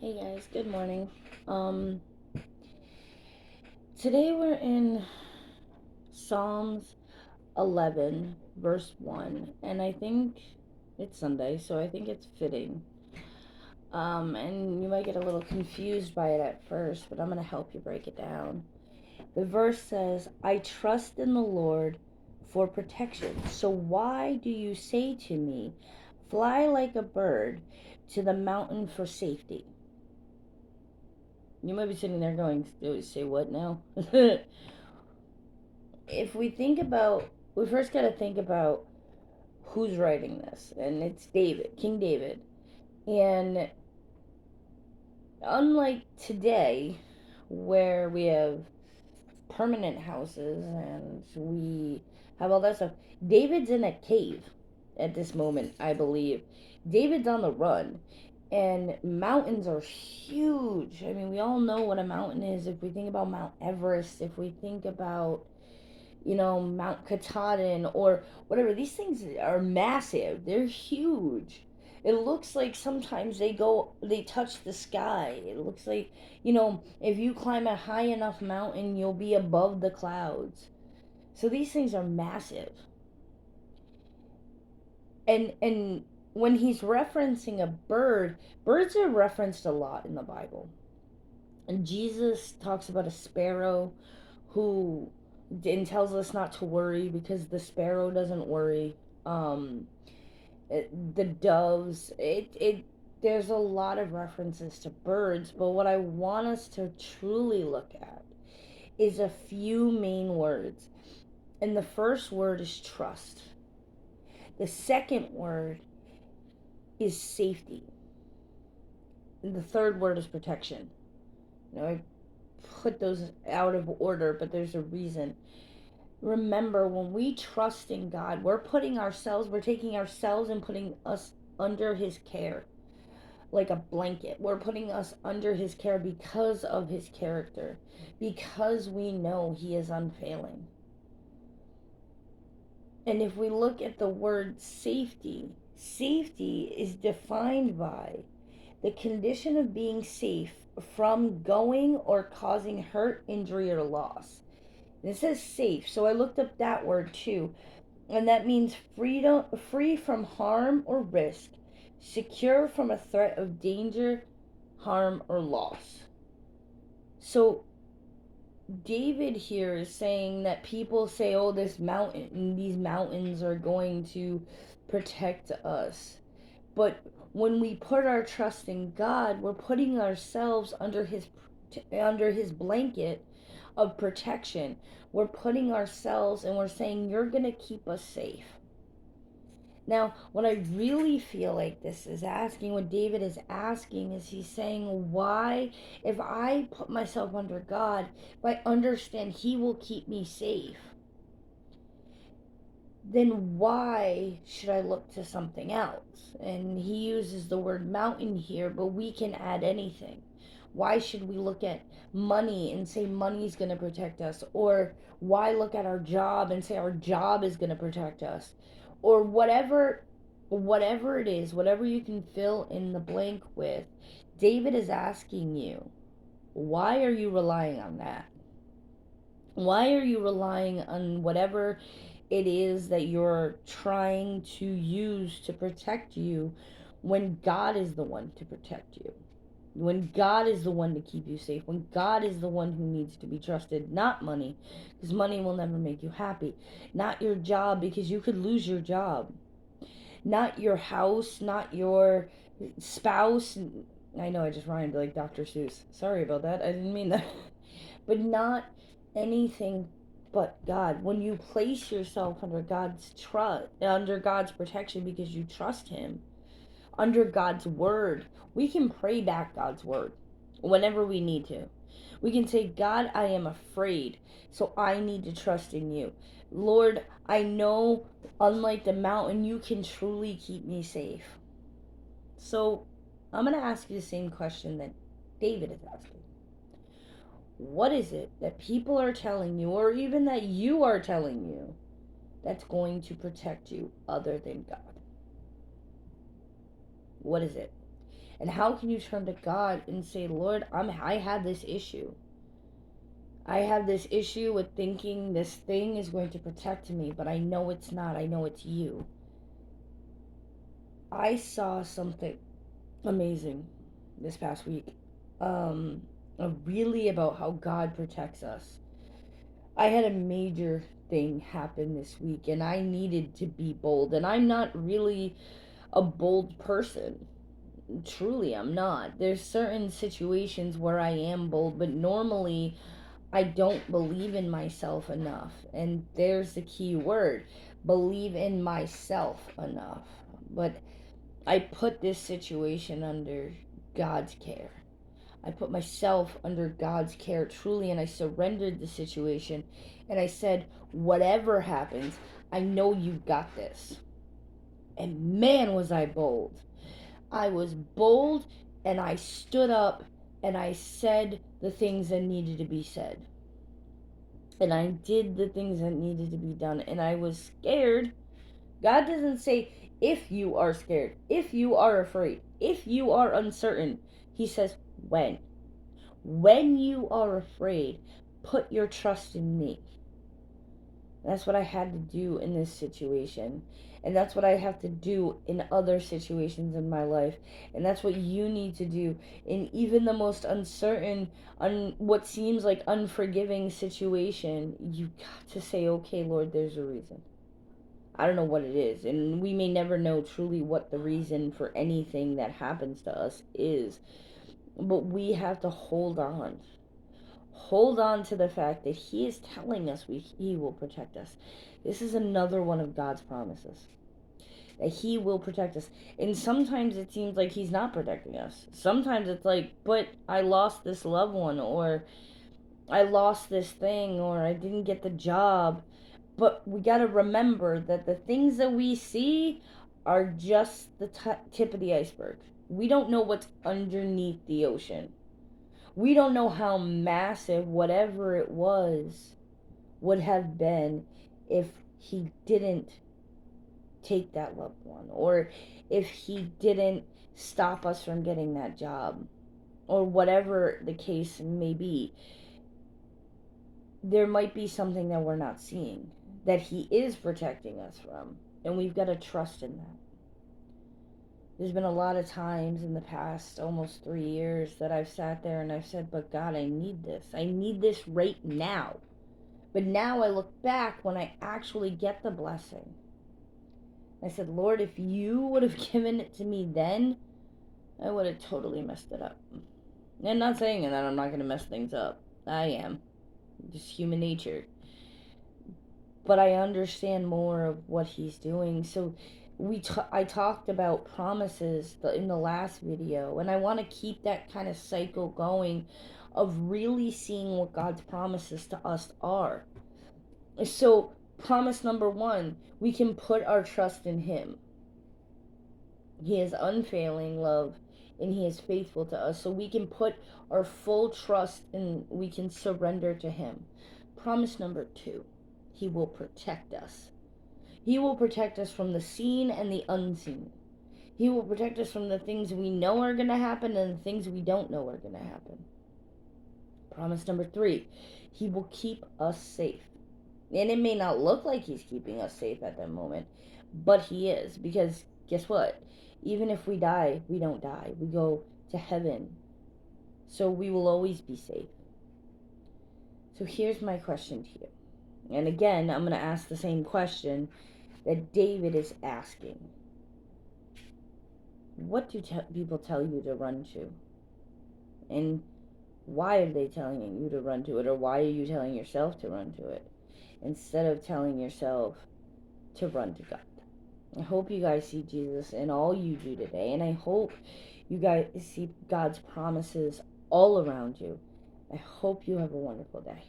Hey guys, good morning. Um, Today we're in Psalms 11, verse 1, and I think it's Sunday, so I think it's fitting. And you might get a little confused by it at first, but I'm going to help you break it down. The verse says, I trust in the Lord for protection. So why do you say to me, fly like a bird to the mountain for safety? You might be sitting there going, say what now? If we think about, we first got to think about who's writing this, and it's David, King David. And unlike today, where we have permanent houses and we have all that stuff, David's in a cave at this moment, I believe. David's on the run, and mountains are huge. I mean, we all know what a mountain is. If we think about Mount Everest, if we think about Mount Katahdin or whatever. These things are massive. They're huge. It looks like sometimes they touch the sky. It looks like, if you climb a high enough mountain, you'll be above the clouds. So these things are massive. And when he's referencing a bird, birds are referenced a lot in the Bible. And Jesus talks about a sparrow who and tells us not to worry because the sparrow doesn't worry. Um, the doves. It there's a lot of references to birds, but what I want us to truly look at is a few main words. And the first word is trust. The second word is safety. And the third word is protection. I put those out of order, but there's a reason. Remember, when we trust in God, we're taking ourselves and putting us under His care like a blanket. We're putting us under His care because of His character, because we know He is unfailing. And if we look at the word safety, safety is defined by the condition of being safe from going or causing hurt, injury, or loss. And it says safe, so I looked up that word too. And that means free from harm or risk, secure from a threat of danger, harm, or loss. So David here is saying that people say, oh, these mountains are going to protect us. But when we put our trust in God, we're putting ourselves under his blanket of protection. We're putting ourselves and we're saying, you're going to keep us safe. Now, what I really feel like this is asking, what David is asking, is he's saying, why, if I put myself under God, if I understand He will keep me safe, then why should I look to something else? And he uses the word mountain here, but we can add anything. Why should we look at money and say money's going to protect us? Or why look at our job and say our job is going to protect us? Or whatever it is, whatever you can fill in the blank with, David is asking you, why are you relying on that? Why are you relying on whatever it is that you're trying to use to protect you when God is the one to protect you? When God is the one to keep you safe, when God is the one who needs to be trusted, not money, because money will never make you happy, not your job, because you could lose your job, not your house, not your spouse. I know I just rhymed like Dr. Seuss. Sorry about that. I didn't mean that. But not anything but God. When you place yourself under God's trust, under God's protection because you trust Him, under God's word, we can pray back God's word whenever we need to. We can say, God, I am afraid, so I need to trust in you. Lord, I know, unlike the mountain, you can truly keep me safe. So I'm going to ask you the same question that David is asking. What is it that people are telling you, or even that you are telling you, that's going to protect you other than God? What is it? And how can you turn to God and say, Lord, I have this issue. I have this issue with thinking this thing is going to protect me, but I know it's not. I know it's you. I saw something amazing this past week. Um, really about how God protects us. I had a major thing happen this week and I needed to be bold. And I'm not really a bold person. Truly, I'm not. There's certain situations where I am bold, but normally I don't believe in myself enough. And there's the key word, believe in myself enough. But I put this situation under God's care. I put myself under God's care truly, and I surrendered the situation. And I said, whatever happens, I know you got this. And man, was I bold. I was bold, and I stood up and I said the things that needed to be said. And I did the things that needed to be done. And I was scared. God doesn't say if you are scared, if you are afraid, if you are uncertain. He says when. When you are afraid, put your trust in me. That's what I had to do in this situation. And that's what I have to do in other situations in my life. And that's what you need to do in even the most uncertain, what seems like unforgiving situation. You got to say, okay, Lord, there's a reason. I don't know what it is. And we may never know truly what the reason for anything that happens to us is. But we have to hold on. Hold on to the fact that He is telling us He will protect us. This is another one of God's promises. That He will protect us. And sometimes it seems like He's not protecting us. Sometimes it's like, but I lost this loved one, or I lost this thing, or I didn't get the job. But we got to remember that the things that we see are just the tip of the iceberg. We don't know what's underneath the ocean. We don't know how massive whatever it was would have been if he didn't take that loved one, or if he didn't stop us from getting that job, or whatever the case may be. There might be something that we're not seeing that he is protecting us from, and we've got to trust in that. There's been a lot of times in the past almost 3 years that I've sat there and I've said, but God, I need this. I need this right now. But now I look back when I actually get the blessing. I said, Lord, if you would have given it to me then, I would have totally messed it up. And not saying that I'm not going to mess things up. I am. Just human nature. But I understand more of what he's doing. So I talked about promises in the last video, and I want to keep that kind of cycle going of really seeing what God's promises to us are. So promise number 1, we can put our trust in him. He is unfailing love, and he is faithful to us, so we can put our full trust and we can surrender to him. Promise number 2, he will protect us. He will protect us from the seen and the unseen. He will protect us from the things we know are going to happen and the things we don't know are going to happen. Promise number 3, he will keep us safe. And it may not look like he's keeping us safe at that moment, but he is. Because guess what? Even if we die, we don't die. We go to heaven. So we will always be safe. So here's my question to you. And again, I'm going to ask the same question that David is asking. What do people tell you to run to? And why are they telling you to run to it? Or why are you telling yourself to run to it, instead of telling yourself to run to God? I hope you guys see Jesus in all you do today. And I hope you guys see God's promises all around you. I hope you have a wonderful day.